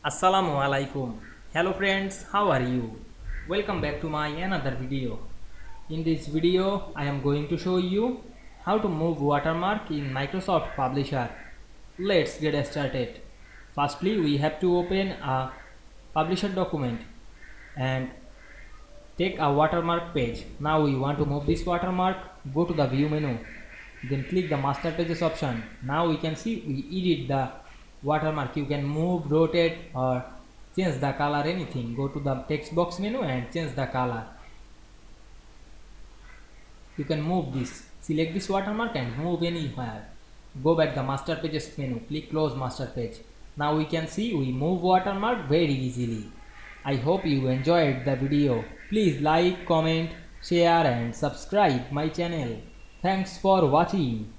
Assalamu Walaikum. Hello friends, how are you? Welcome back to my another video. In this video, I am going to show you how to move watermark in Microsoft Publisher. Let's get started. Firstly, we have to open a Publisher document and take a watermark page. Now we want to move this watermark. Go to the View menu, then click the Master Pages option. Now we can see we edit the watermark. You can move, rotate or change the color, anything. Go to the text box menu and change the color. You can move this. Select this watermark and move anywhere. Go back the Master Pages menu. Click Close Master Page. Now we can see we move watermark very easily. I hope you enjoyed the video. Please like, comment, share and subscribe my channel. Thanks for watching.